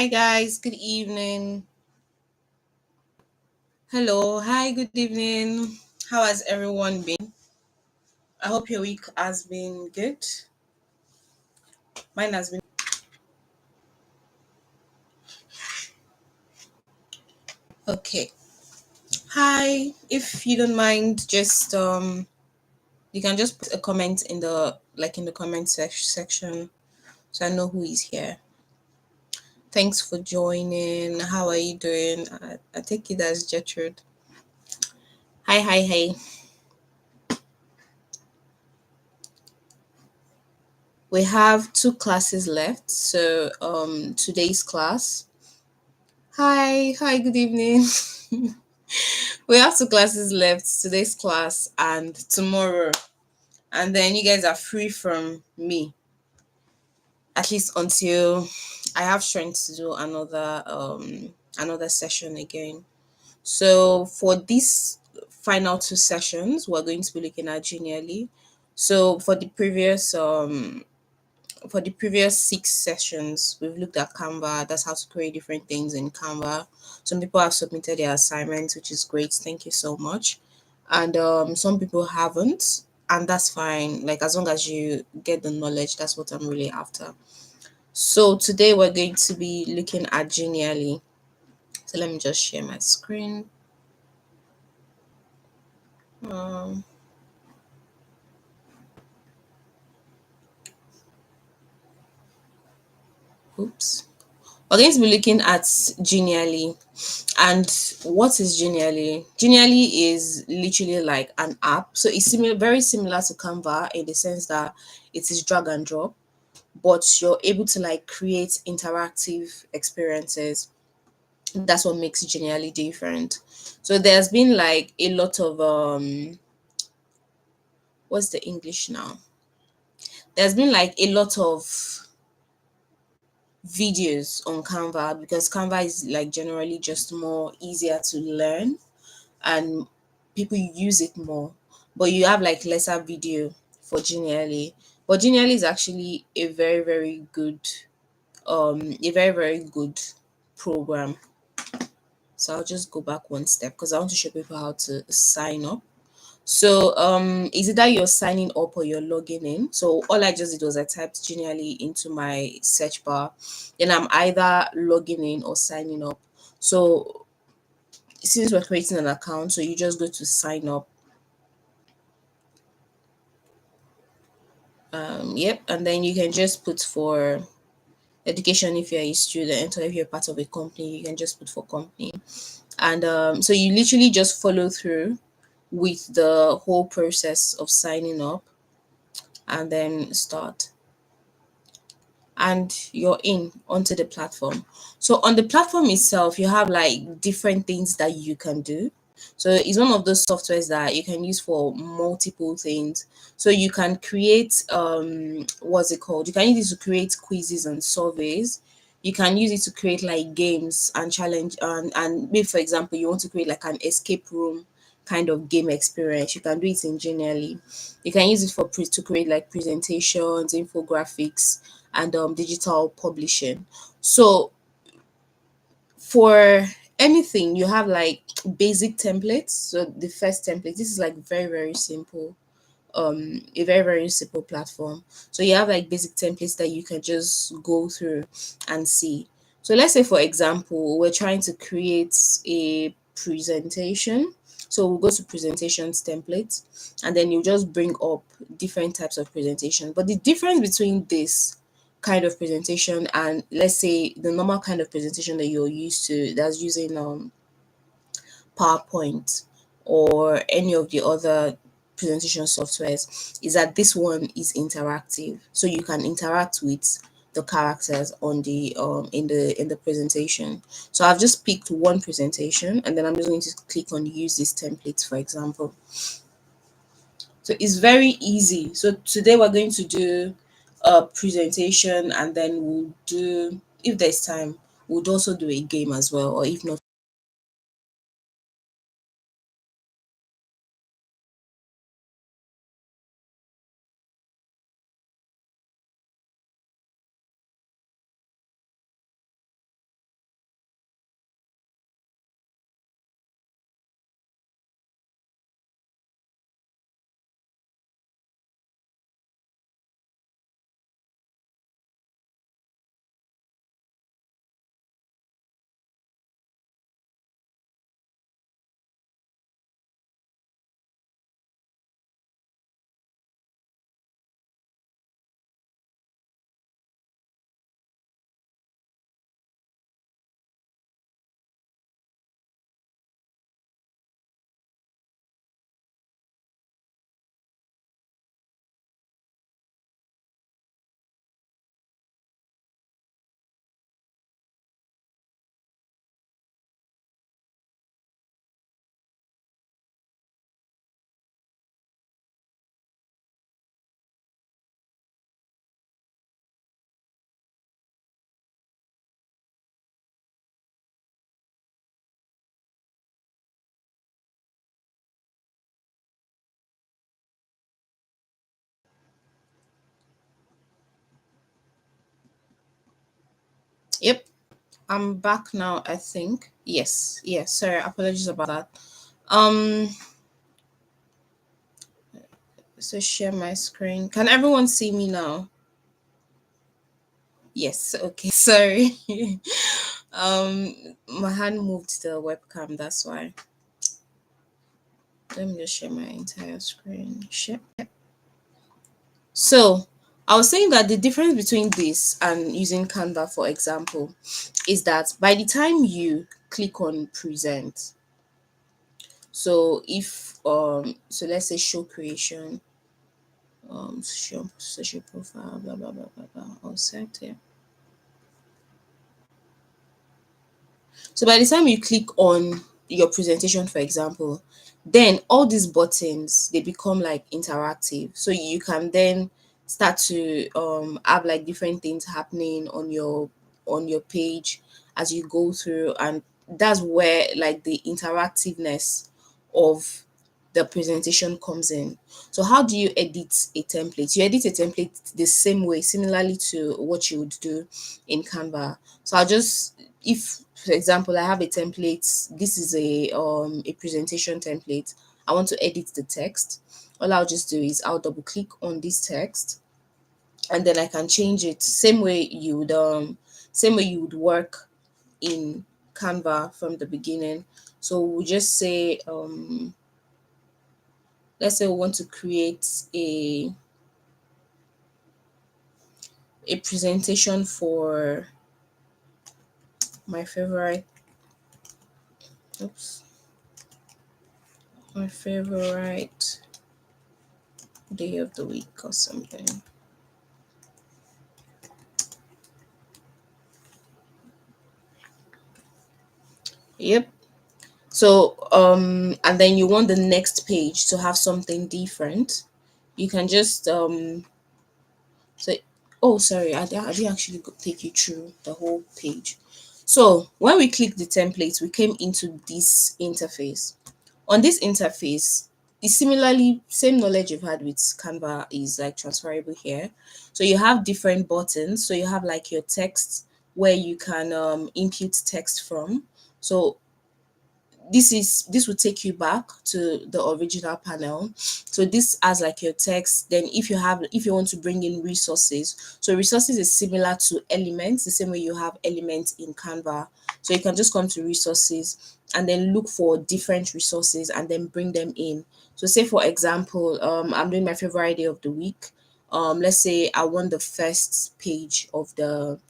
Hi guys, good evening. Hello, hi, good evening. How has everyone been? I hope your week has been good. Mine has been okay. Hi, if you don't mind, just you can just put a comment in the comment section so I know who is here. Thanks for joining. How are you doing? I take it as Gertrude. Hi, hi, hi. We have two classes left. So today's class. Hi, hi, good evening. We have two classes left, today's class and tomorrow. And then you guys are free from me, at least until I have strength to do another session again. So for these final two sessions, we're going to be looking at Genially. So for the previous six sessions, we've looked at Canva. That's how to create different things in Canva. Some people have submitted their assignments, which is great. Thank you so much. And some people haven't, and that's fine. Like as long as you get the knowledge, that's what I'm really after. So today we're going to be looking at Genially. So let me just share my screen. Um, oops. We're going to be looking at Genially. And what is Genially? Genially is literally like an app. So it's very similar to Canva in the sense that it is drag and drop, but you're able to like create interactive experiences. That's what makes Genially different. So there's been like a lot of what's the English now? There's been like a lot of videos on Canva because Canva is like generally just more easier to learn and people use it more. But you have like lesser video for Genially. But Genially is actually a very good program. So I'll just go back one step because I want to show people how to sign up. So is it that you're signing up or you're logging in? So all I just did was I typed Genially into my search bar. Then I'm either logging in or signing up. So since we're creating an account, so you just go to sign up. Yep, and then you can just put for education if you're a student, or if you're part of a company, you can just put for company. And so you literally just follow through with the whole process of signing up and then start. And you're in onto the platform. So on the platform itself, you have like different things that you can do. So it's one of those softwares that you can use for multiple things. So you can create what's it called? You can use it to create quizzes and surveys. You can use it to create like games and challenge and maybe for example you want to create like an escape room kind of game experience. You can do it in Genially. You can use it for to create like presentations, infographics, and digital publishing. So for anything, you have like basic templates. So the first template, this is like very simple. A very simple platform. So you have like basic templates that you can just go through and see. So let's say for example, we're trying to create a presentation. So we'll go to presentations templates and then you just bring up different types of presentation. But the difference between this kind of presentation and let's say the normal kind of presentation that you're used to that's using PowerPoint or any of the other presentation softwares is that this one is interactive. So you can interact with the characters on the in the presentation. So I've just picked one presentation and then I'm just going to click on use this template for example. So it's very easy. So today we're going to do a presentation and then we'll do if there's time, we'll also do a game as well, or if not Yep, I'm back now, I think. Yes, yes. Sorry, apologies about that. Um, so share my screen. Can everyone see me now? Yes, okay. Sorry. um, my hand moved to the webcam, that's why. Let me just share my entire screen. Share. So, I was saying that the difference between this and using Canva, for example, is that by the time you click on present, so if so let's say show creation, show social profile, blah blah blah blah blah, all set here. So by the time you click on your presentation, for example, then all these buttons they become like interactive. So you can then start to have like different things happening on your page as you go through, and that's where like the interactiveness of the presentation comes in. So how do you edit a template? You edit a template the same way, similarly to what you would do in Canva. So I'll just, if for example I have a template, this is a presentation template. I want to edit the text. All I'll just do is I'll double click on this text, and then I can change it same way you would work in Canva from the beginning. So we'll just say let's say we want to create a presentation for my favorite oops my favorite day of the week or something. Yep. So and then you want the next page to have something different. You can just say, oh sorry, I didn't actually take you through the whole page. So when we click the template, we came into this interface. On this interface, is similarly same knowledge you've had with Canva is like transferable here. So you have different buttons. So you have like your text where you can input text from. So this will take you back to the original panel. So this as like your text. Then if you want to bring in resources, so resources is similar to elements, the same way you have elements in Canva. So you can just come to resources and then look for different resources and then bring them in. So say for example, I'm doing my favorite day of the week. Let's say I want the first page of the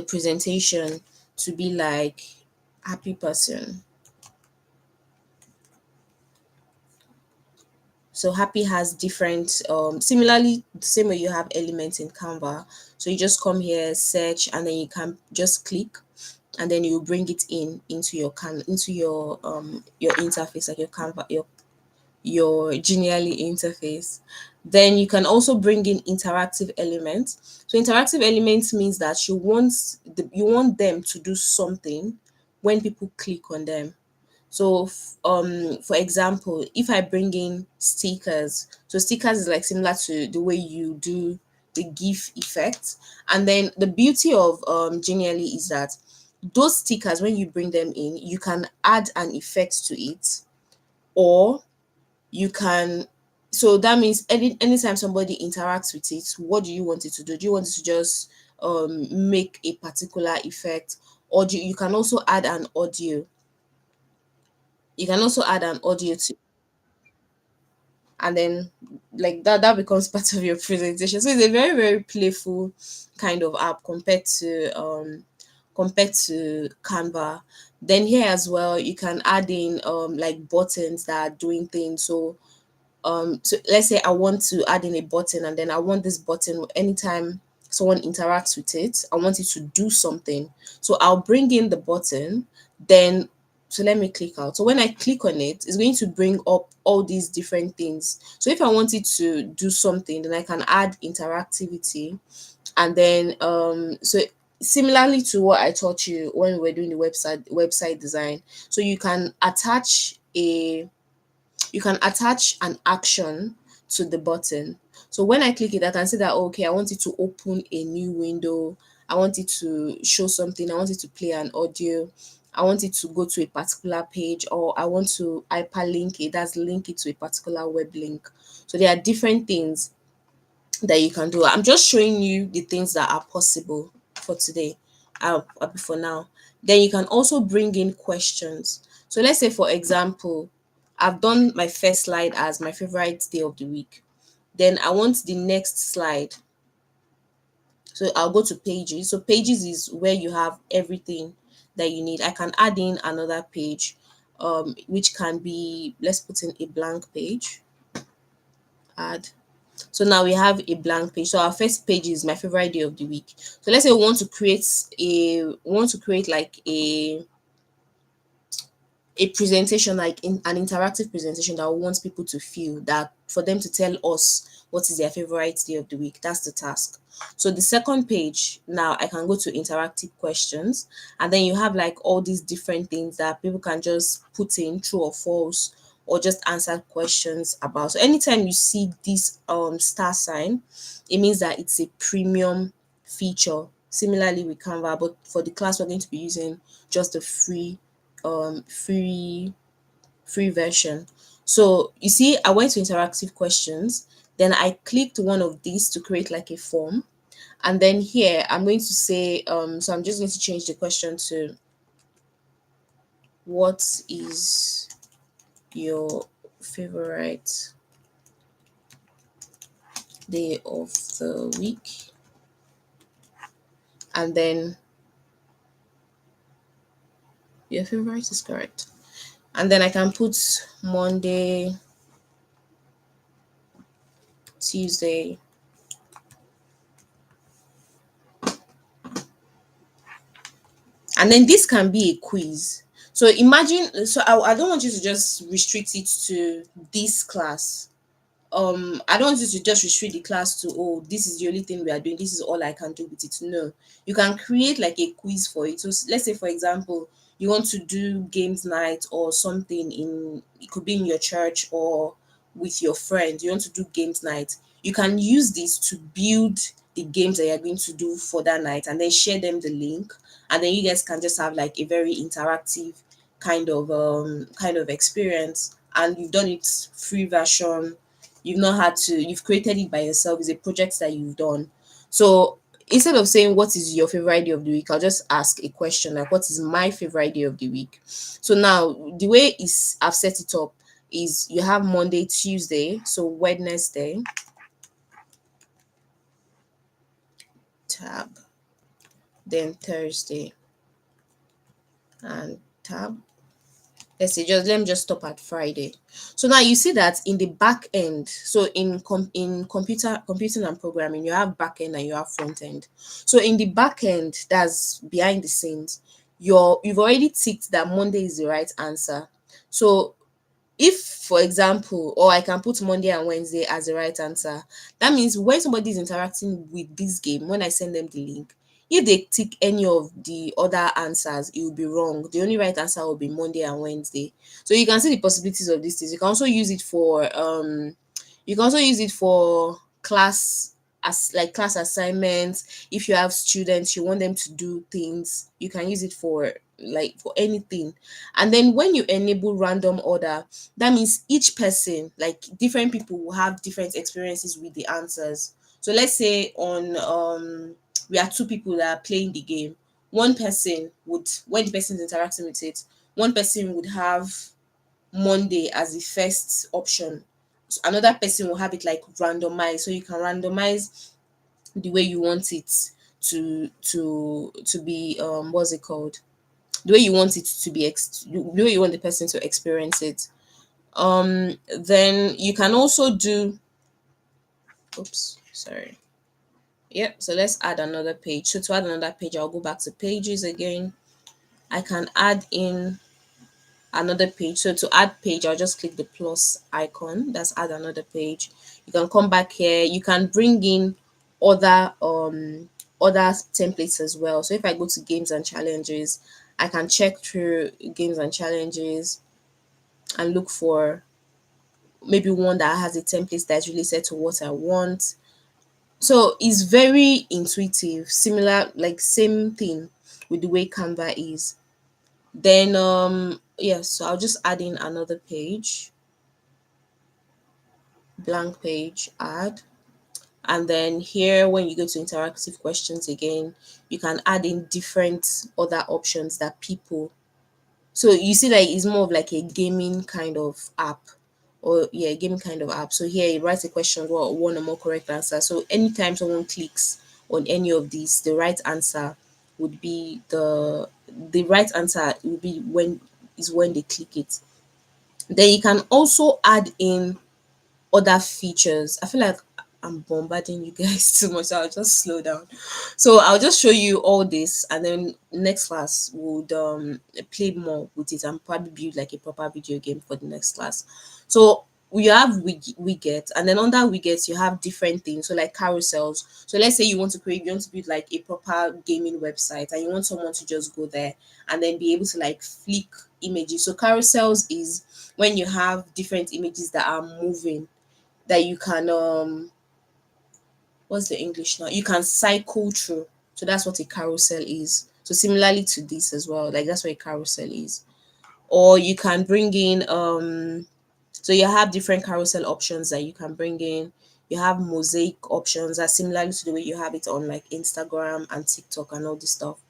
presentation to be like happy person. So happy has different similarly the same way you have elements in Canva. So you just come here, search, and then you can just click, and then you bring it into your interface, like your Canva, your Genially interface. Then you can also bring in interactive elements. So interactive elements means that you want them to do something when people click on them. So, for example, if I bring in stickers, so stickers is like similar to the way you do the GIF effect. And then the beauty of Genially is that those stickers, when you bring them in, you can add an effect to it, or you can. So that means anytime somebody interacts with it, what do you want it to do? Do you want it to just make a particular effect, or you can also add an audio? You can also add an audio to, and then like that becomes part of your presentation. So it's a very very playful kind of app compared to Canva. Then here as well you can add in like buttons that are doing things. So let's say I want to add in a button, and then I want this button anytime someone interacts with it, I want it to do something. So I'll bring in the button, then so let me click out. So when I click on it, it's going to bring up all these different things. So if I want it to do something, then I can add interactivity, and then so similarly to what I taught you when we were doing the website design. So you can attach an action to the button. So when I click it, I can see that okay, I want it to open a new window, I want it to show something, I want it to play an audio, I want it to go to a particular page, or I want to hyperlink it, that's link it to a particular web link. So there are different things that you can do. I'm just showing you the things that are possible for today, for now. Then you can also bring in questions. So let's say, for example, I've done my first slide as my favorite day of the week. Then I want the next slide. So I'll go to pages. So pages is where you have everything that you need. I can add in another page, which can be, let's put in a blank page. Add. So now we have a blank page. So our first page is my favorite day of the week. So let's say we want to create like a presentation, like in an interactive presentation that we want people to feel, that for them to tell us what is their favorite day of the week. That's the task. So the second page, now I can go to interactive questions, and then you have like all these different things that people can just put in true or false, or just answer questions about. So anytime you see this star sign, it means that it's a premium feature. Similarly with Canva, but for the class we're going to be using just the free version. So you see, I went to interactive questions, then I clicked one of these to create like a form, and then here I'm going to say, so I'm just going to change the question to, what is your favorite day of the week? And then your favorite is correct, and then I can put Monday, Tuesday, and then this can be a quiz. So imagine, so I don't want you to just restrict it to this class. I don't want you to just restrict the class to, oh, this is the only thing we are doing, this is all I can do with it. No, you can create like a quiz for it. So let's say, for example, you want to do games night or something, in it could be in your church or with your friend, you want to do games night. You can use this to build the games that you're going to do for that night, and then share them the link, and then you guys can just have like a very interactive kind of experience. And you've done it free version, you've not had to, you've created it by yourself, it's a project that you've done. So instead of saying what is your favorite day of the week, I'll just ask a question like, what is my favorite day of the week? So now the way is I've set it up is, you have Monday, Tuesday, so Wednesday, tab, then Thursday, and tab. Let me just stop at Friday. So now you see that in the back end, so in computing and programming, you have back end and you have front end. So in the back end, that's behind the scenes, you've already ticked that Monday is the right answer. So if, for example, or I can put Monday and Wednesday as the right answer, that means when somebody is interacting with this game, when I send them the link, if they tick any of the other answers, it will be wrong. The only right answer will be Monday and Wednesday. So you can see the possibilities of these things. You can also use it for class, as like class assignments. If you have students, you want them to do things, you can use it for like for anything. And then when you enable random order, that means each person, like different people, will have different experiences with the answers. So let's say on we are two people that are playing the game. One person would, when the person is interacting with it, one person would have Monday as the first option. So another person will have it like randomized. So you can randomize the way you want it to be, what's it called? The way you want it to be the way you want the person to experience it. Then you can also do, oops, sorry. Yep, so let's add another page. So to add another page, I'll go back to pages again. I can add in another page. So to add page, I'll just click the plus icon. That's add another page. You can come back here. You can bring in other other templates as well. So if I go to games and challenges, I can check through games and challenges and look for maybe one that has a template that's related to what I want. So it's very intuitive, similar, like same thing with the way Canva is. Then yes, so I'll just add in another page, blank page, add. And then here, when you go to interactive questions again, you can add in different other options that people. So you see, like it's more of like a gaming kind of app, or yeah, gaming kind of app. So here it writes a question, what one or more correct answer. So anytime someone clicks on any of these, the right answer would be the right answer would be when they click it. Then you can also add in other features. I feel like I'm bombarding you guys too much, so I'll just slow down. So I'll just show you all this, and then next class would play more with it and probably build like a proper video game for the next class. So we have widgets, and then under widgets you have different things. So like carousels. So let's say you want to build like a proper gaming website, and you want someone to just go there and then be able to like flick images. So carousels is when you have different images that are moving, that you can what's the English now? You can cycle through. So that's what a carousel is. So similarly to this as well, like that's what a carousel is. Or you can bring in so you have different carousel options that you can bring in. You have mosaic options that similarly to the way you have it on like Instagram and TikTok and all this stuff.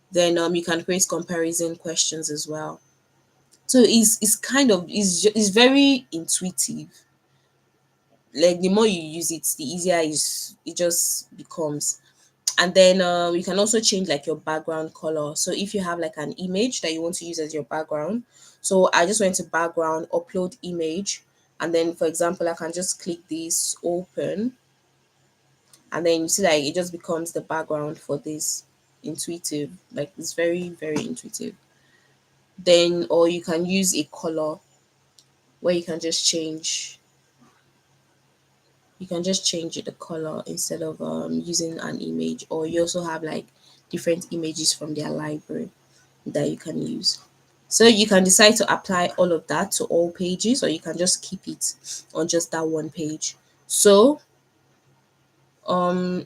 Then you can create comparison questions as well. So it's kind of it's very intuitive. Like the more you use it, the easier it just becomes. And then you can also change like your background color. So if you have like an image that you want to use as your background, so I just went to background, upload image, and then for example I can just click this open, and then you see like it just becomes the background for this. Intuitive, like it's very intuitive. Then or you can use a color where you can just change the color instead of using an image. Or you also have like different images from their library that you can use. So you can decide to apply all of that to all pages, or you can just keep it on just that one page. So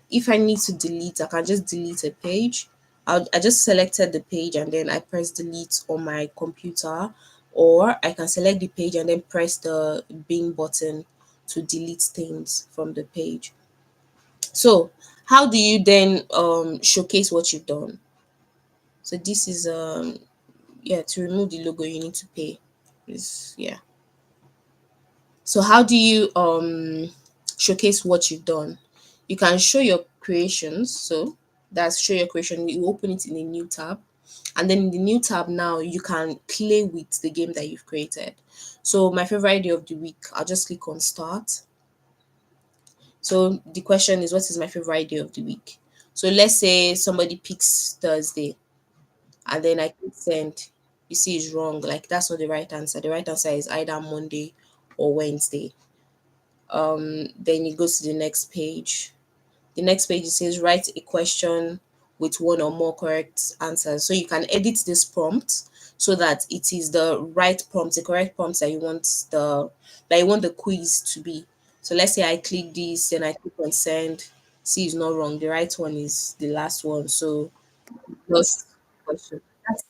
if I need to delete, I can just delete a page. I just selected the page and then I press delete on my computer, or I can select the page and then press the bin button to delete things from the page. So how do you then showcase what you've done? So this is yeah, to remove the logo you need to pay. Is yeah. So how do you showcase what you've done? You can show your creations. So that's show your creation. You open it in a new tab, and then in the new tab now you can play with the game that you've created. So my favorite day of the week, I'll just click on start. So the question is, what is my favorite day of the week? So let's say somebody picks Thursday, and then I click send. You see, it's wrong. Like that's not the right answer. The right answer is either Monday or Wednesday. Then you go to the next page. The next page, it says write a question with one or more correct answers. So you can edit this prompt so that it is the right prompt, the correct prompt that you want the quiz to be. So let's say I click this, then I click on send. See, it's not wrong. The right one is the last one. So just question. That's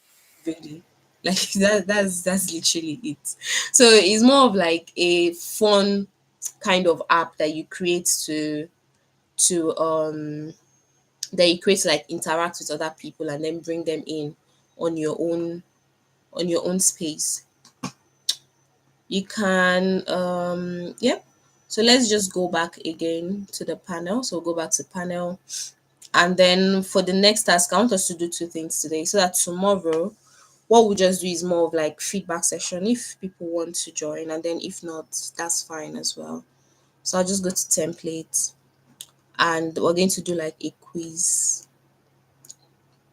really like that's literally it. So it's more of like a fun kind of app that you create to that you create to like interact with other people and then bring them in on your own on your own space. You can yep. So let's just go back again to the panel. So go back to panel. And then for the next task, I want us to do two things today so that tomorrow what we'll just do is more of like feedback session if people want to join, and then if not, that's fine as well. So I'll just go to template, and we're going to do like a quiz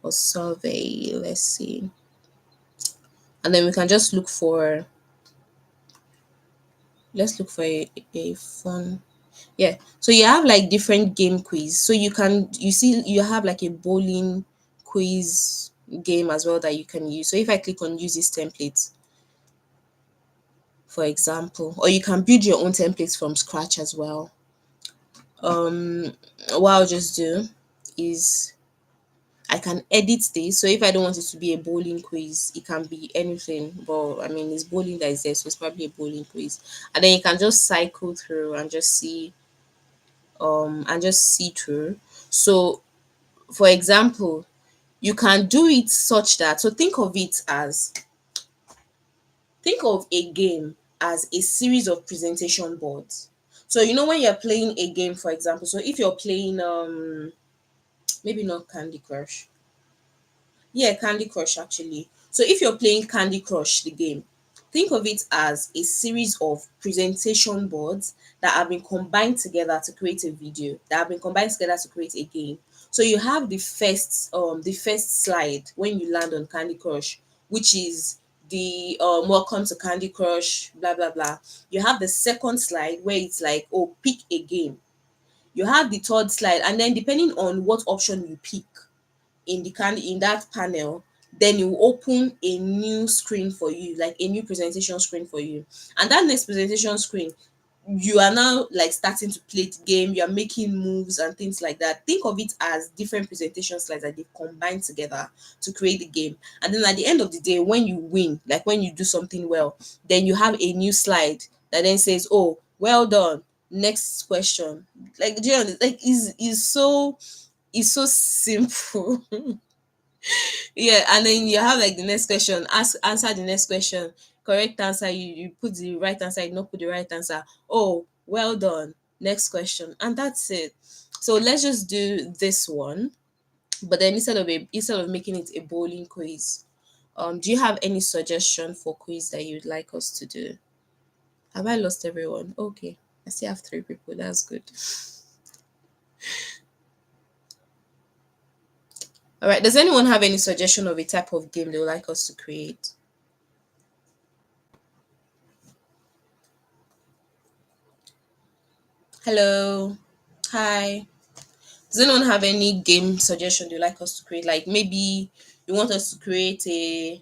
or survey. Let's see. And then we can just look for let's look for a fun, yeah. So you have like different game quiz. So you see you have like a bowling quiz game as well that you can use. So if I click on use this template, for example, or you can build your own templates from scratch as well. um what I'll just do is I can edit this. So if I don't want it to be a bowling quiz, it can be anything. But I mean, it's bowling that is there, so it's probably a bowling quiz. And then you can just cycle through and just see through. So for example, you can do it such that, so think of a game as a series of presentation boards. So when you're playing a game, for example, so if you're playing maybe not Candy Crush. Yeah, Candy Crush actually. So if you're playing Candy Crush, the game, think of it as a series of presentation boards that have been combined together to create a video, that have been combined together to create a game. So you have the first slide when you land on Candy Crush, which is the welcome to Candy Crush, blah blah blah. You have the second slide where it's like, oh, pick a game. You have the third slide, and then depending on what option you pick, in that panel, then it will open a new screen for you, like a new presentation screen for you. And that next presentation screen, you are now like starting to play the game, you're making moves and things like that. Think of it as different presentation slides that they've combined together to create the game. And then at the end of the day, when you win, like when you do something well, then you have a new slide that then says, oh, well done, next question. Like, do you know, like is so simple. Yeah, and then you have like the next question, answer the next question, correct answer, you put the right answer, you not put the right answer, oh, well done, next question, and that's it. So let's just do this one, but then instead of making it a bowling quiz, do you have any suggestion for quiz that you'd like us to do? Have I lost everyone? Okay, I still have three people, that's good. All right, does anyone have any suggestion of a type of game they would like us to create? Hello. Hi. Does anyone have any game suggestion you'd like us to create? Like maybe you want us to create the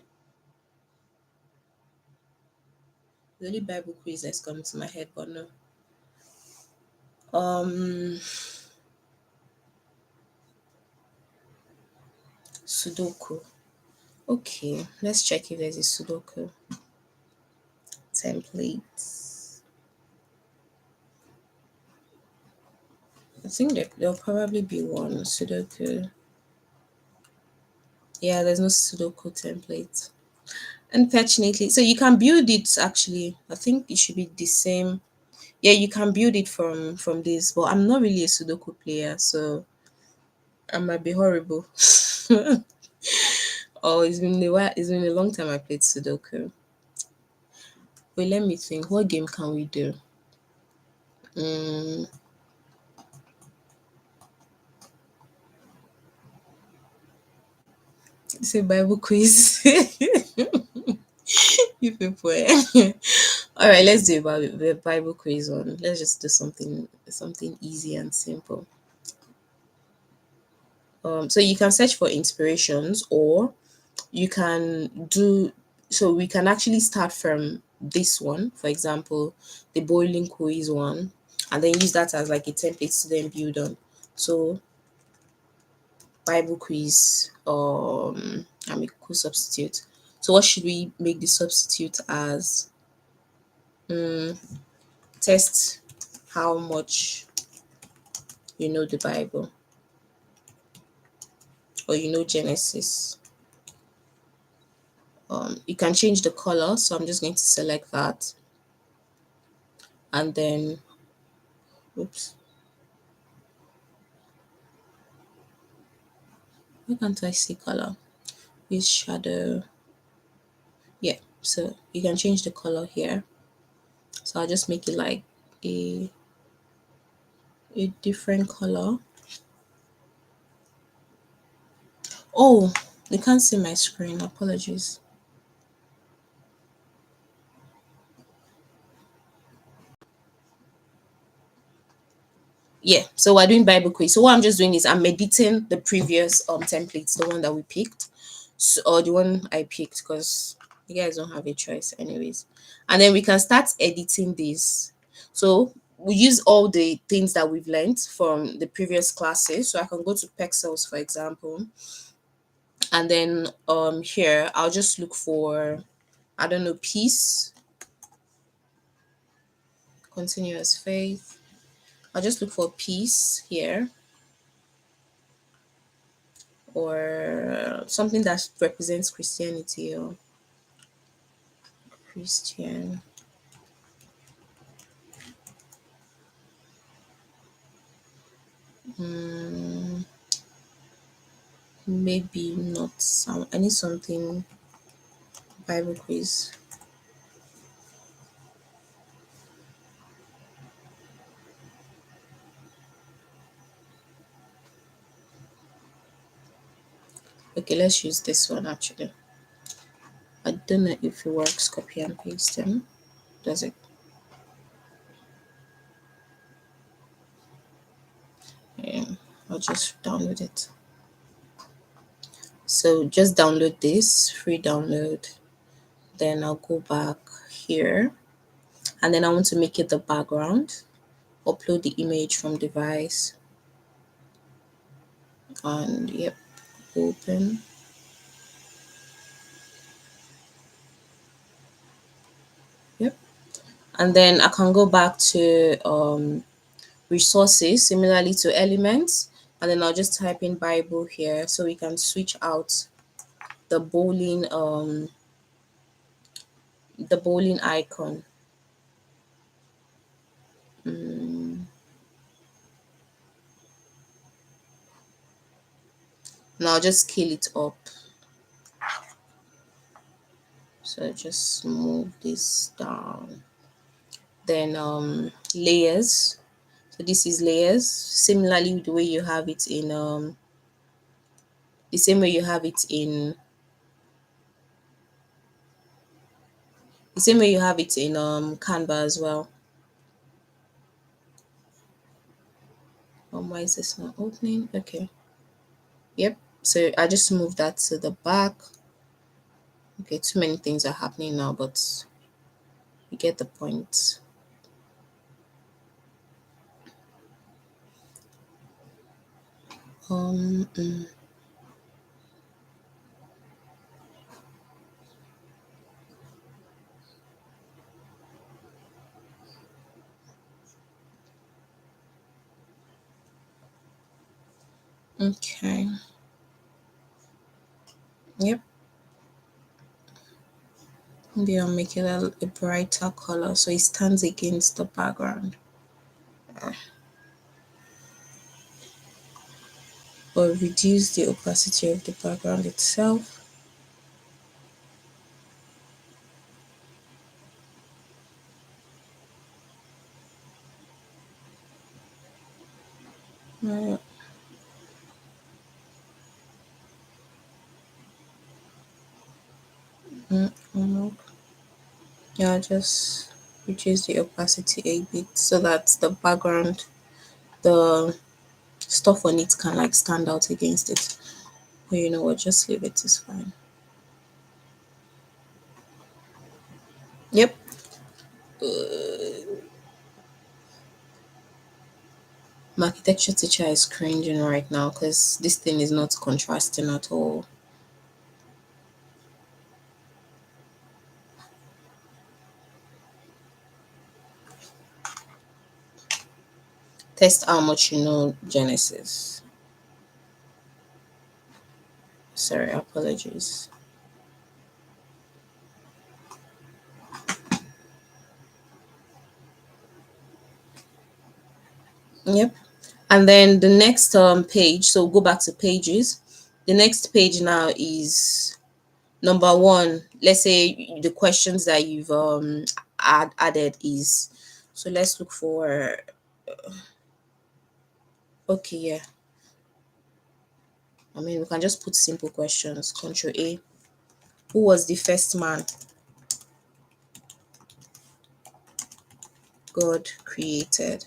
only Bible quiz that's coming to my head, but no. Um Sudoku. Okay, let's check if there's a Sudoku template. I think there'll probably be one Sudoku. Yeah, there's no Sudoku template. Unfortunately, so you can build it actually. I think it should be the same. Yeah, you can build it from this, but I'm not really a Sudoku player, so I might be horrible. Oh, it's been a while. It's been a long time I played Sudoku. Wait, let me think. What game can we do? Mm, it's a Bible quiz. You people. All right, let's do a Bible quiz on. Let's just do something easy and simple. So you can search for inspirations, or you can do, so we can actually start from this one, for example, the boiling quiz one, and then use that as like a template to then build on. So Bible quiz, I'm a cool substitute. So what should we make the substitute as? mm, Test how much you know the Bible, or Genesis. You can change the color, so I'm just going to select that, and then oops, why can't I see color? Use shadow. Yeah, so you can change the color here. So I'll just make it like a different color. Oh, you can't see my screen, apologies. Yeah, so we're doing Bible quiz. So what I'm just doing is I'm editing the previous templates, the one that we picked, so, or the one I picked, because You guys don't have a choice anyways. And then we can start editing this. So we use all the things that we've learned from the previous classes. So I can go to pixels, for example, and then here I'll just look for, I don't know, peace, continuous faith. I'll just look for peace here, or something that represents Christianity or Christian. Mm, maybe not some. I need something Bible quiz. Okay, let's use this one actually. I don't know if it works. Copy and paste them. Does it? Yeah, I'll just download it. So just download this, free download. Then I'll go back here, and then I want to make it the background. Upload the image from device, and yep, open. Yep, and then I can go back to resources similarly to elements, and then I'll just type in Bible here so we can switch out the bowling icon. Mm, now just scale it up. So just move this down. Then layers. So this is layers. Similarly, the way you have it in the same way you have it in Canva as well. Why is this not opening? Okay. Yep. So I just moved that to the back. Okay, too many things are happening now, but you get the point. Mm. Okay. Yep. Maybe I'll make it a brighter color so it stands against the background. Or reduce the opacity of the background itself. Uh, mm. Yeah, just reduce the opacity a bit so that the background, the stuff on it can like stand out against it. But you know what, just leave it, it's fine. Yep. My architecture teacher is cringing right now because this thing is not contrasting at all. Test how much you know Genesis. Sorry, apologies. Yep. And then the next page, so go back to pages. The next page now is number one. Let's say the questions that you've added is, so let's look for, okay, yeah. I mean, we can just put simple questions. Control A. Who was the first man God created?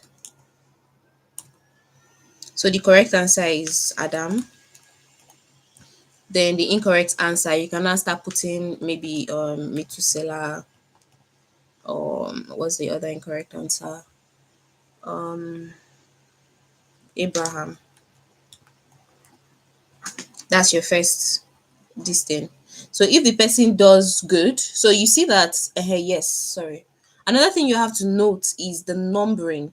So the correct answer is Adam. Then the incorrect answer, you can now start putting maybe Methuselah, or what's the other incorrect answer? Abraham. That's your first this thing. So if the person does good, so you see that, yes, sorry. Another thing you have to note is the numbering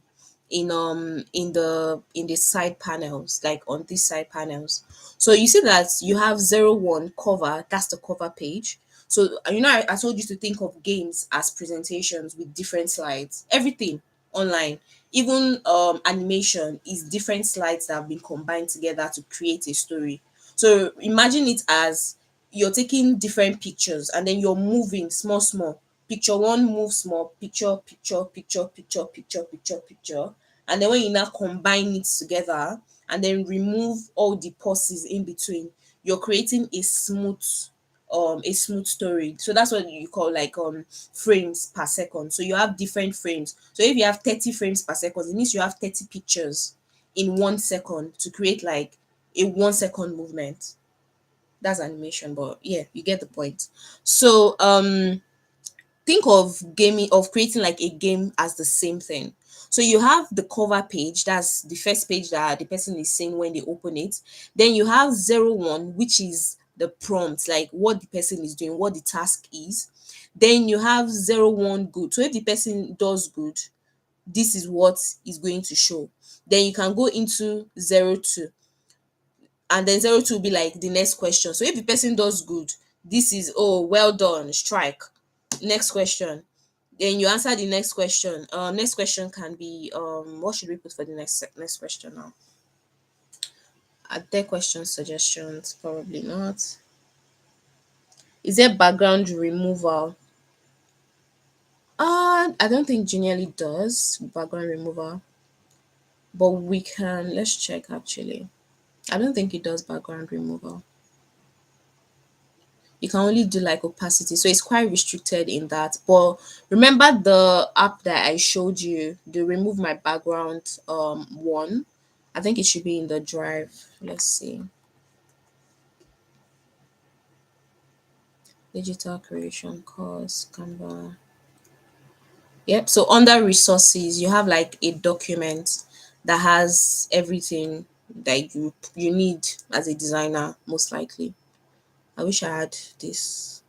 in the side panels, like on these side panels. So you see that you have 01 cover, that's the cover page. So I told you to think of games as presentations with different slides. Everything online, even animation, is different slides that have been combined together to create a story. So imagine it as you're taking different pictures and then you're moving small, small. Picture one, move small, picture, picture, picture, picture, picture, picture, picture. And then when you now combine it together and then remove all the pauses in between, you're creating a smooth story. So that's what you call like frames per second. So you have different frames. So if you have 30 frames per second, it means you have 30 pictures in 1 second to create like a 1 second movement. That's animation, but yeah, you get the point. So think of creating like a game as the same thing. So you have the cover page, that's the first page that the person is seeing when they open it. Then you have 01, which is the prompt, like what the person is doing, what the task is. Then you have 01 good. So if the person does good, this is what is going to show. Then you can go into 02, and then 02 will be like the next question. So if the person does good, this is, oh, well done, strike. Next question. Then you answer the next question. Next question can be, what should we put for the next question now? Are there question suggestions? Probably not. Is there background removal? I don't think Genially does background removal, but we can, let's check actually. I don't think it does background removal. You can only do like opacity, so it's quite restricted in that. But remember the app that I showed you, the remove my background one? I think it should be in the drive. Let's see. Digital creation course, Canva. Yep. So under resources, you have like a document that has everything that you need as a designer, most likely. I wish I had this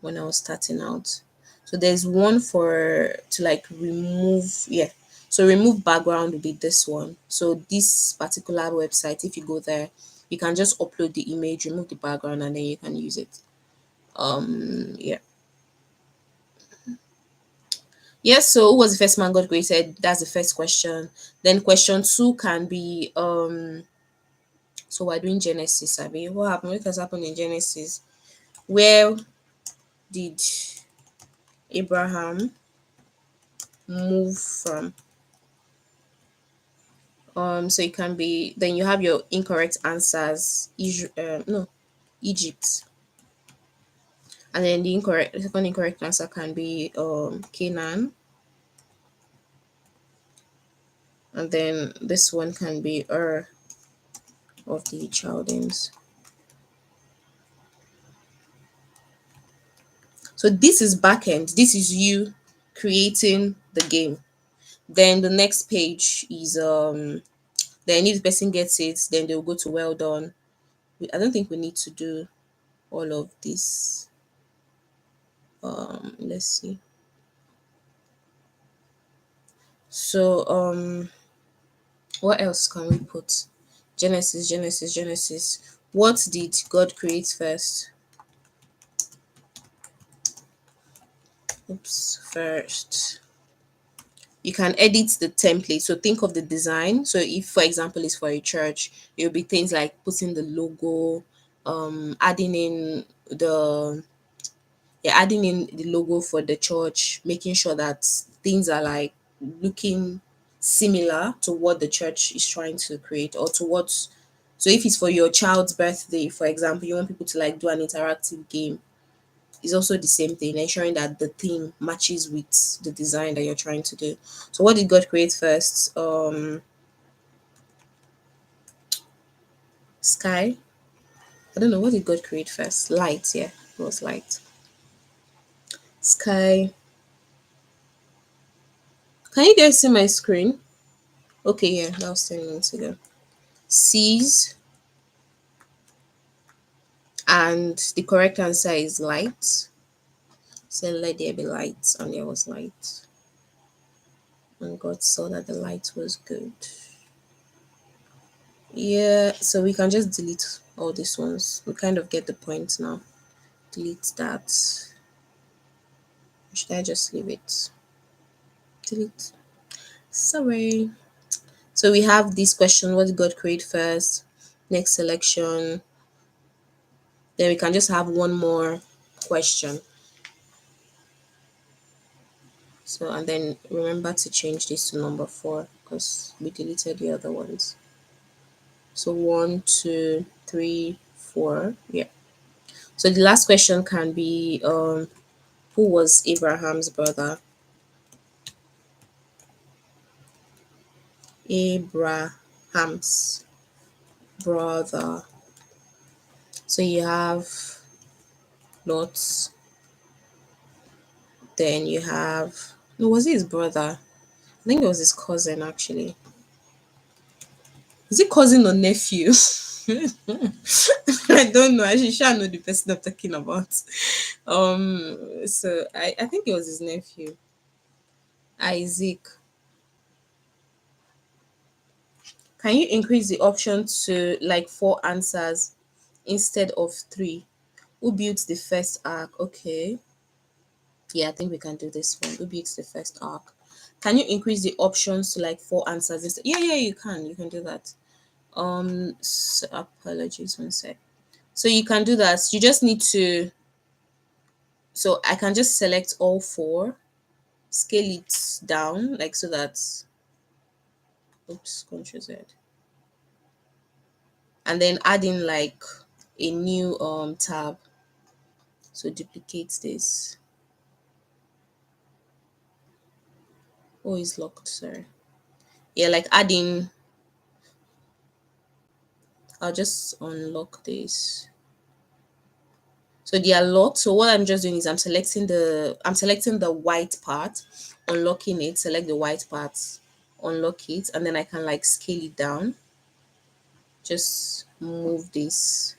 when I was starting out. So there's one for to like remove, yeah. So remove background will be this one. So this particular website, if you go there, you can just upload the image, remove the background, and then you can use it. Yeah. Yes, so who was the first man God created? That's the first question. Then question two can be so we're doing Genesis, I mean, what happened? What has happened in Genesis? Where did Abraham move from? So it can be, then you have your incorrect answers. No, Egypt. And then the second incorrect answer can be Canaan. And then this one can be of the Chaldeans. So this is backend. This is you creating the game. Then the next page is then if the person gets it, then they'll go to well done. I don't think we need to do all of this. Let's see. So what else can we put? Genesis, Genesis, Genesis. What did God create first? Oops, first. You can edit the template. So think of the design. So if, for example, it's for a church, it'll be things like putting the logo, adding in the adding in the logo for the church, making sure that things are like looking similar to what the church is trying to create, or to what. So if it's for your child's birthday, for example, you want people to like do an interactive game, it's also the same thing, ensuring that the theme matches with the design that you're trying to do. So what did God create first? Sky. I don't know, what did God create first? Light, yeah, it was light. Sky. Can you guys see my screen? Okay, yeah, that was 10 minutes ago. Seas, and the correct answer is light. So let there be light, and there was light. And God saw that the light was good. Yeah, so we can just delete all these ones. We kind of get the point now. Delete that. Should I just leave it? Delete. Sorry. So we have this question: what did God create first? Next selection. Then we can just have one more question. So, and then remember to change this to number 4 because we deleted the other ones. So 1, 2, 3, 4. Yeah. So the last question can be who was Abraham's brother? Abraham's brother. So you have Lot, then you have, no, was it his brother? I think it was his cousin actually. Is it cousin or nephew? I don't know. I should know the person I'm talking about. So I think it was his nephew, Isaac. Can you increase the option to like 4 answers instead of 3? Who built the first ark? Okay. Yeah, I think we can do this one. Who built the first ark? Can you increase the options to like 4 answers instead? Yeah, yeah, you can. You can do that. So apologies, one sec. So you can do that. You just need to, so I can just select all 4, scale it down like so that, oops, Ctrl Z, and then add in like a new tab. So duplicate this. Oh, it's locked, sorry. Yeah, like adding, I'll just unlock this. So they are locked. So what I'm just doing is I'm selecting the white part, unlocking it, select the white part, unlock it, and then I can like scale it down. Just move this.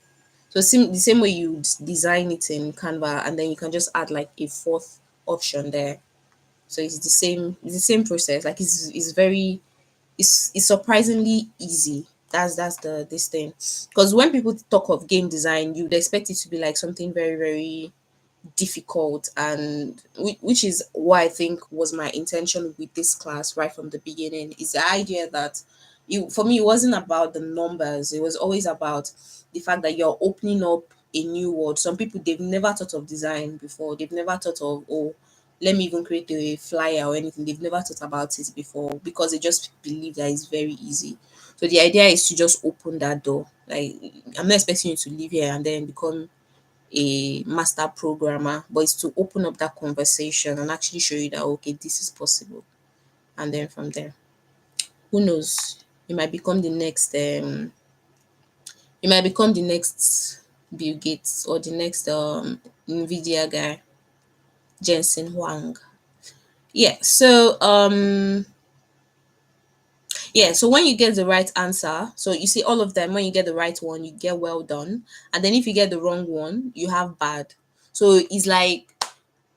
So the same way you design it in Canva, and then you can just add like a fourth option there. So it's the same process. Like it's very, it's surprisingly easy. That's the this thing. Because when people talk of game design, you'd expect it to be like something very, very difficult, and which is what I think was my intention with this class right from the beginning, is the idea that for me, it wasn't about the numbers. It was always about the fact that you're opening up a new world. Some people, they've never thought of design before. They've never thought of, oh, let me even create a flyer or anything. They've never thought about it before because they just believe that it's very easy. So the idea is to just open that door. Like, I'm not expecting you to live here and then become a master programmer, but it's to open up that conversation and actually show you that, okay, this is possible. And then from there, who knows, you might become the next Bill Gates, or the next Nvidia guy, Jensen Huang. Yeah, so yeah, so when you get the right answer, so you see all of them, when you get the right one, you get well done. And then if you get the wrong one, you have bad. So it's like,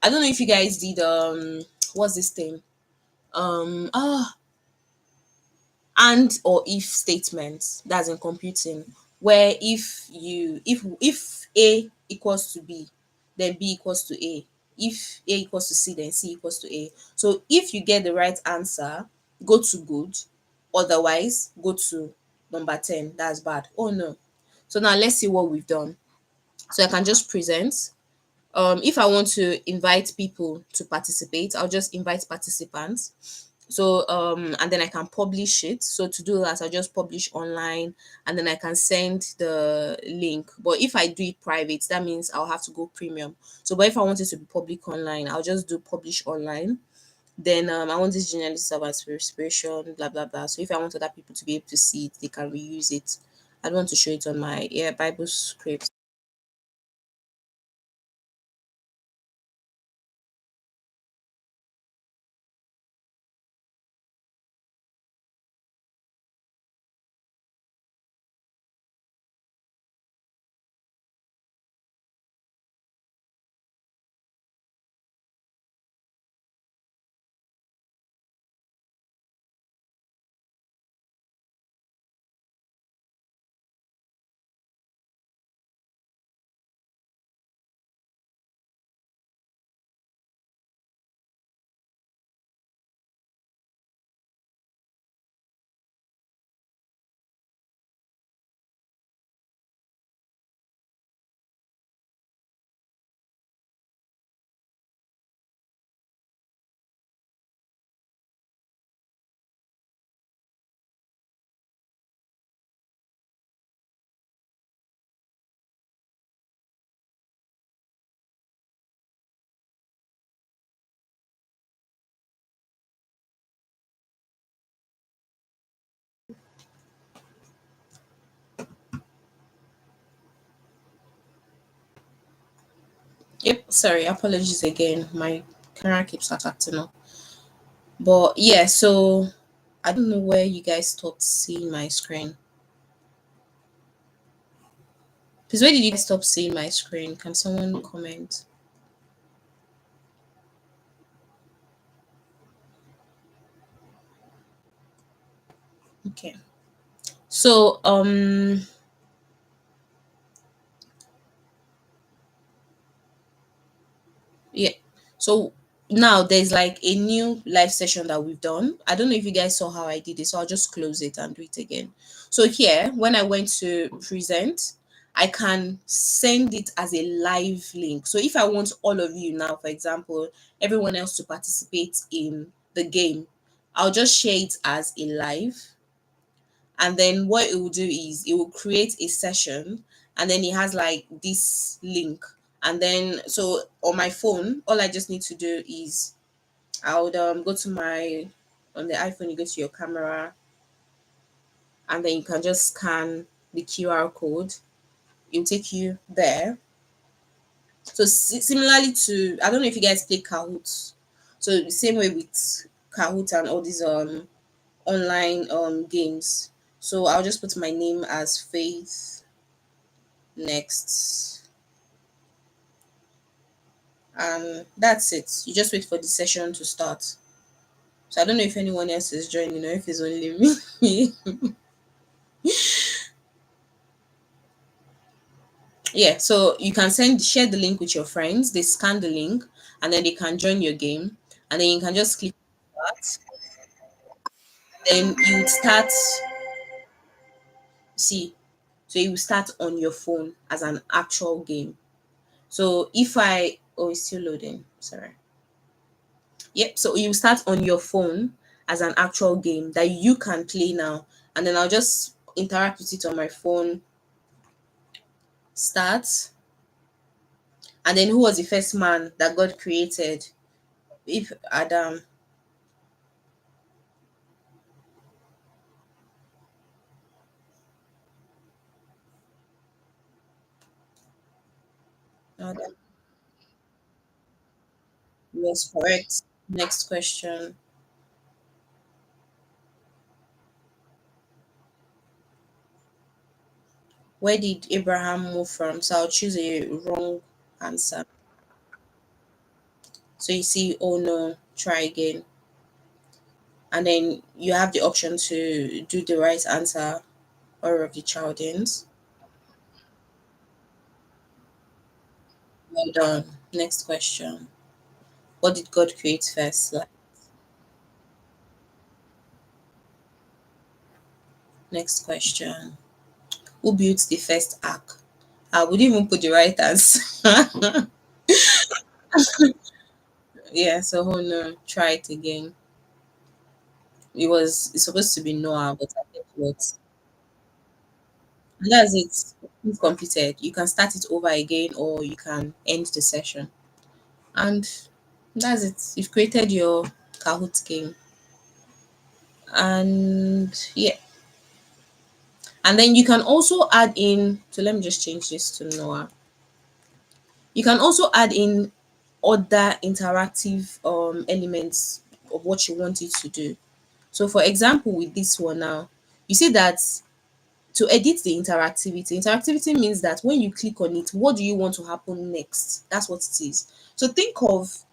I don't know if you guys did what's this thing? Ah, and or if statements, that's in computing, where if A equals to B, then B equals to A. If A equals to C, then C equals to A. So if you get the right answer, go to good. Otherwise, go to number 10. That's bad. Oh no. So now let's see what we've done. So I can just present. If I want to invite people to participate, I'll just invite participants. So and then I can publish it. So to do that, I'll just publish online, and then I can send the link. But if I do it private, that means I'll have to go premium. So but if I want it to be public online, I'll just do publish online. Then I want this Genially to serve as for inspiration, blah blah blah. So if I want other people to be able to see it, they can reuse it, I don't want to show it on my Bible script. Yep, sorry, apologies again. My camera keeps acting up. But yeah, so I don't know where you guys stopped seeing my screen. Please, where did you guys stop seeing my screen? Can someone comment? Okay. So yeah. So now there's like a new live session that we've done. I don't know if you guys saw how I did it, so I'll just close it and do it again. So here, when I went to present, I can send it as a live link. So if I want all of you now, for example, everyone else to participate in the game, I'll just share it as a live, and then what it will do is it will create a session, and then it has like this link, and then so on my phone all I just need to do is I would go to my on the iPhone, you go to your camera, and then you can just scan the QR code. It'll take you there. So similarly to, I don't know if you guys play Kahoot. So the same way with Kahoot and all these online games. So I'll just put my name as Faith next, and that's it. You just wait for the session to start. So I don't know if anyone else is joining or if it's only me. Yeah, so you can share the link with your friends. They scan the link, and then they can join your game, and then you can just click start. Then you would start. See, so you will start on your phone as an actual game. So if I oh, it's still loading. Sorry. Yep. So you start on your phone as an actual game that you can play now, and then I'll just interact with it on my phone. Start, and then who was the first man that God created? If Adam. Adam was correct. Next question. Where did Abraham move from? So I'll choose a wrong answer. So you see, oh no, try again. And then you have the option to do the right answer, or of the Chaldeans. Well done. Next question. What did God create first? Like, next question. Who built the first ark? I would even put the right answer. Yeah, so oh no, try it again. It's supposed to be Noah, but I think what. And that's it. It's completed. You can start it over again or you can end the session. And that's it. You've created your Kahoot game. And yeah, And then you can also add in, so let me just change this to Noah. You can also add in other interactive elements of what you want it to do. So for example, with this one now, you see that to edit the interactivity means that when you click on it, what do you want to happen next? That's what it is. So think of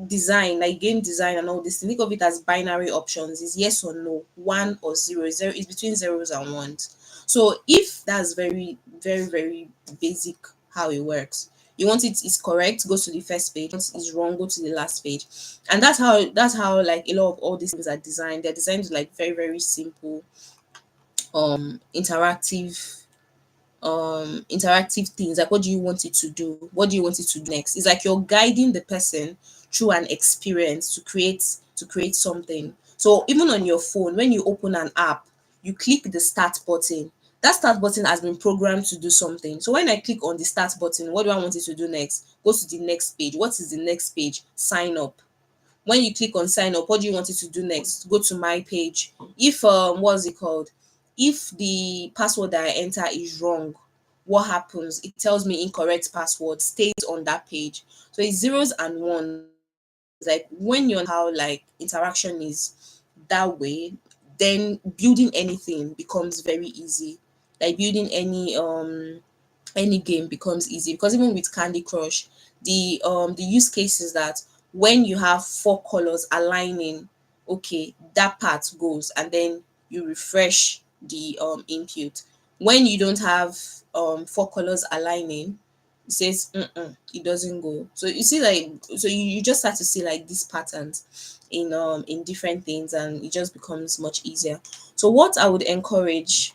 design, like game design and all this. Think of it as binary options, is yes or no, one or zero. Zero is between zeros and ones. So if that's very basic how it works, you want it is correct, go to the first page. Once it's wrong, go to the last page. And that's how like a lot of all these things are designed. They're designed like very simple interactive interactive things. Like, what do you want it to do, what do you want it to do next? It's like you're guiding the person through an experience to create something. So even on your phone, when you open an app, you click the start button. That start button has been programmed to do something. So when I click on the start button, what do I want it to do next? Go to the next page. What is the next page? Sign up. When you click on sign up, what do you want it to do next? Go to my page. If what's it called, if the password that I enter is wrong, what happens? It tells me incorrect password, stays on that page. So it's zeros and ones. Like when you understand how like interaction is that way, then building anything becomes very easy. Like building any game becomes easy, because even with Candy Crush, the use case is that when you have four colors aligning, okay, that part goes, and then you refresh the input. When you don't have four colors aligning, it says it doesn't go. So you see, like, so you just start to see like these patterns in different things, and it just becomes much easier. So what I would encourage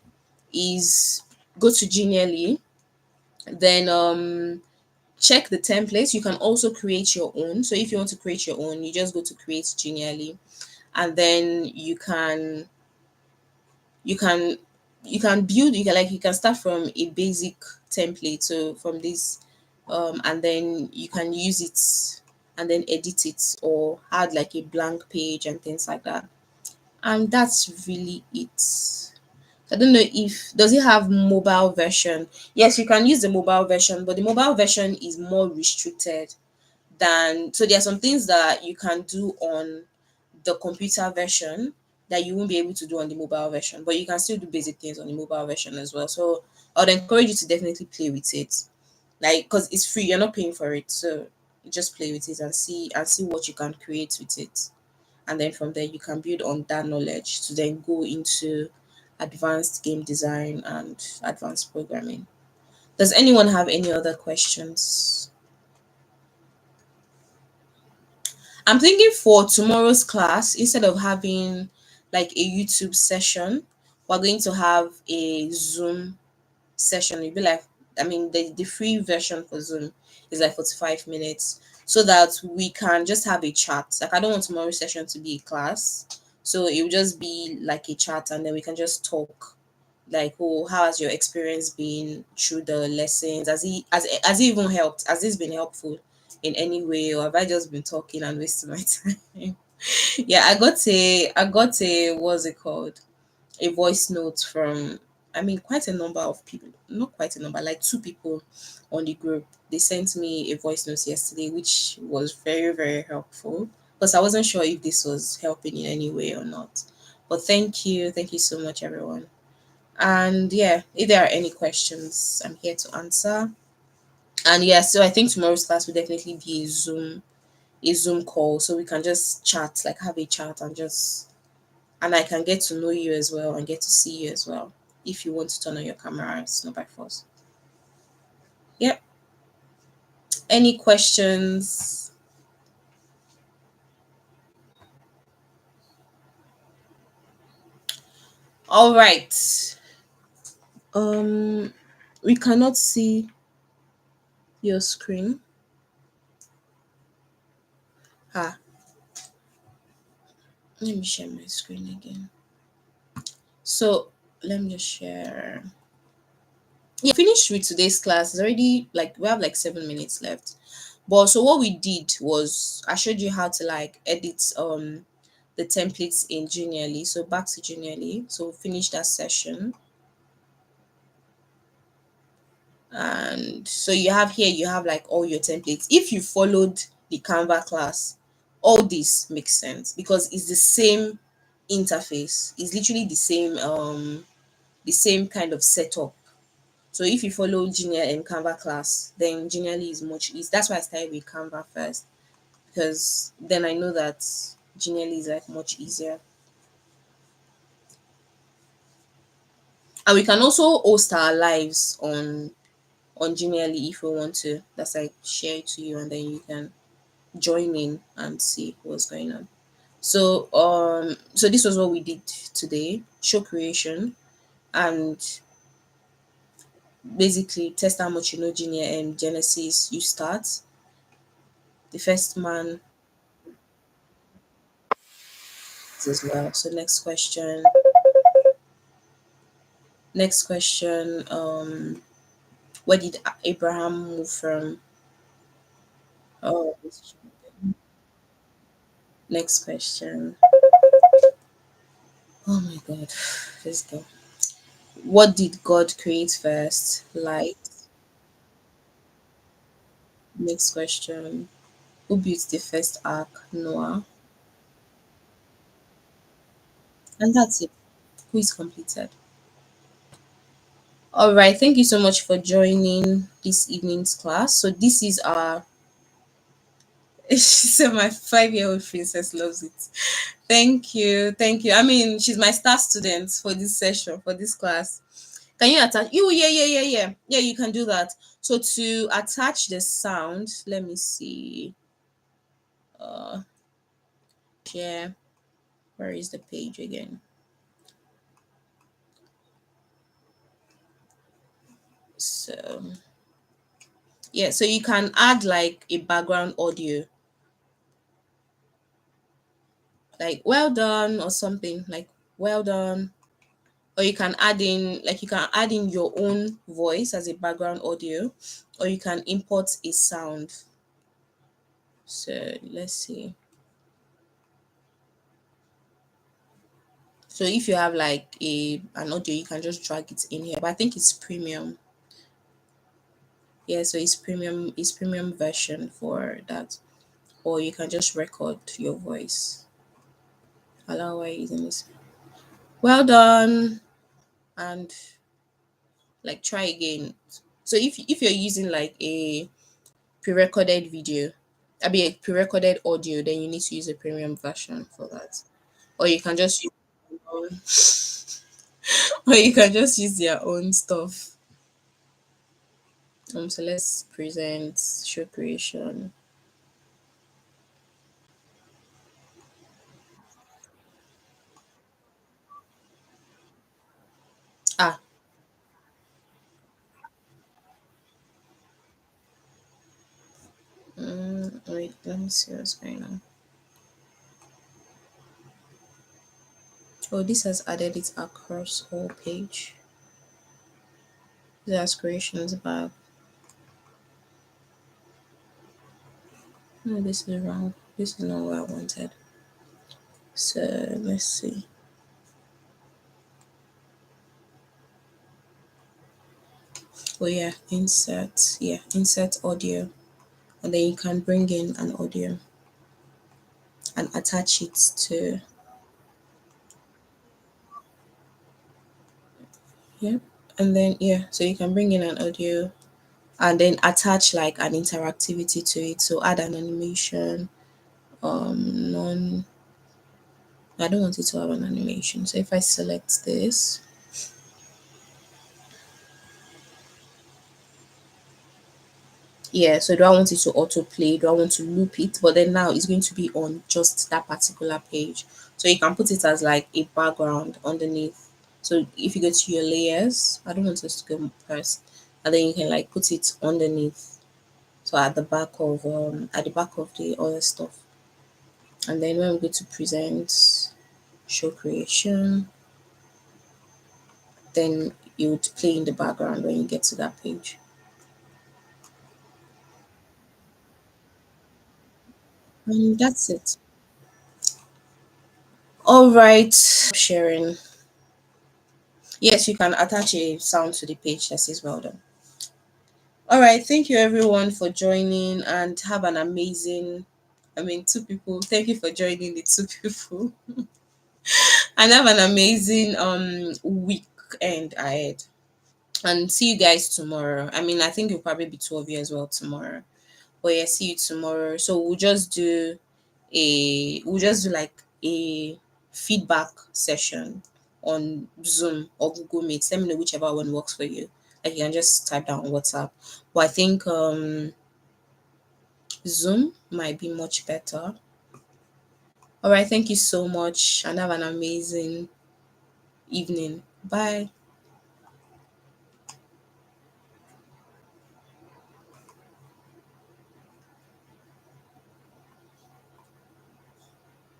is go to Genially, then check the templates. You can also create your own. So if you want to create your own, you just go to create Genially, and then you can build. You can start from a basic template, so from this, and then you can use it and then edit it, or add like a blank page and things like that. And that's really it. I don't know, if does it have mobile version? Yes, you can use the mobile version, but the mobile version is more restricted than, so there are some things that you can do on the computer version that you won't be able to do on the mobile version, but you can still do basic things on the mobile version as well. So I would encourage you to definitely play with it. Like, because it's free, you're not paying for it. So you just play with it and see what you can create with it. And then from there you can build on that knowledge to then go into advanced game design and advanced programming. Does anyone have any other questions? I'm thinking for tomorrow's class, instead of having like a YouTube session, we're going to have a Zoom session. It'll be like, I mean, the free version for Zoom is like 45 minutes, so that we can just have a chat. Like, I don't want tomorrow's session to be a class. So it will just be like a chat, and then we can just talk. Like, oh, how has your experience been through the lessons? Has it even helped? Has this been helpful in any way, or have I just been talking and wasting my time? Yeah, I got a what's it called? A voice note from, I mean, quite a number of people, not quite a number, like two people on the group. They sent me a voice note yesterday, which was very helpful, because I wasn't sure if this was helping in any way or not. But thank you so much, everyone. And yeah, if there are any questions, I'm here to answer. And yeah, so I think tomorrow's class will definitely be a Zoom call, so we can just chat, like have a chat, and I can get to know you as well and get to see you as well. If you want to turn on your camera, it's not by force. Yep. Any questions? All right. Um, we cannot see your screen. Ah, let me share my screen again. So let me just share. Yeah, finished with today's class. It's already like we have like 7 minutes left. But so what we did was I showed you how to like edit the templates in Genially. So back to Genially. So finish that session. And so you have here, you have like all your templates. If you followed the Canva class, all this makes sense because it's the same interface. It's literally the same kind of setup. So if you follow Genial and Canva class, then Genially is much easier. That's why I started with Canva first, because then I know that Genially is like much easier. And we can also host our lives on Genially if we want to. That's like share it to you and then you can join in and see what's going on. So this was what we did today, show creation, and basically test how much you know Genial and Genesis. You start the first man as well. So next question, where did Abraham move from? Oh, next question. Oh my god, let's go. What did God create first? Light. Next question. Who built the first ark? Noah. And that's it. Quiz completed. All right. Thank you so much for joining this evening's class. So this is our. So my 5-year-old princess loves it. Thank you. Thank you. I mean, she's my star student for this session, for this class. Can you attach? You, yeah, yeah, yeah, yeah. Yeah, you can do that. So to attach the sound, let me see. Uh, share. Where is the page again? So yeah, so you can add like a background audio, like well done or something like well done, or you can add in your own voice as a background audio, or you can import a sound. So let's see. So if you have like an audio, you can just drag it in here. But I think it's premium. Yeah, so it's premium version for that. Or you can just record your voice. Allow while using this. Well done. And like try again. So if you're using like a pre-recorded video, I mean a pre-recorded audio, then you need to use a premium version for that. Or you can just use your own, or you can just use their own stuff. So let's present show creation. Ah, wait, let me see what's going on. Oh, this has added it across whole page. The creations back. No, this is wrong. This is not what I wanted. So let's see. Oh yeah, insert. Yeah, insert audio, and then you can bring in an audio and attach it to. Yeah, and then yeah, so you can bring in an audio and then attach like an interactivity to it. So add an animation. Non. I don't want it to have an animation. So if I select this, yeah, so do I want it to autoplay? Do I want to loop it? But then now it's going to be on just that particular page. So you can put it as like a background underneath. So if you go to your layers, I don't want us to go first, and then you can like put it underneath. So at the back of the other stuff. And then when we go to present, show creation, then it would play in the background when you get to that page. And that's it. All right, sharing. Yes, you can attach a sound to the page that says well done. All right, thank you everyone for joining and have an amazing, I mean, two people. Thank you for joining the two people and have an amazing weekend ahead. And see you guys tomorrow. I mean, I think it'll probably be two of you as well tomorrow. But yeah, see you tomorrow. So we'll just do like a feedback session on Zoom or Google Meet. Let me know whichever one works for you. Like you can just type down on WhatsApp. But I think Zoom might be much better. All right, thank you so much and have an amazing evening. Bye.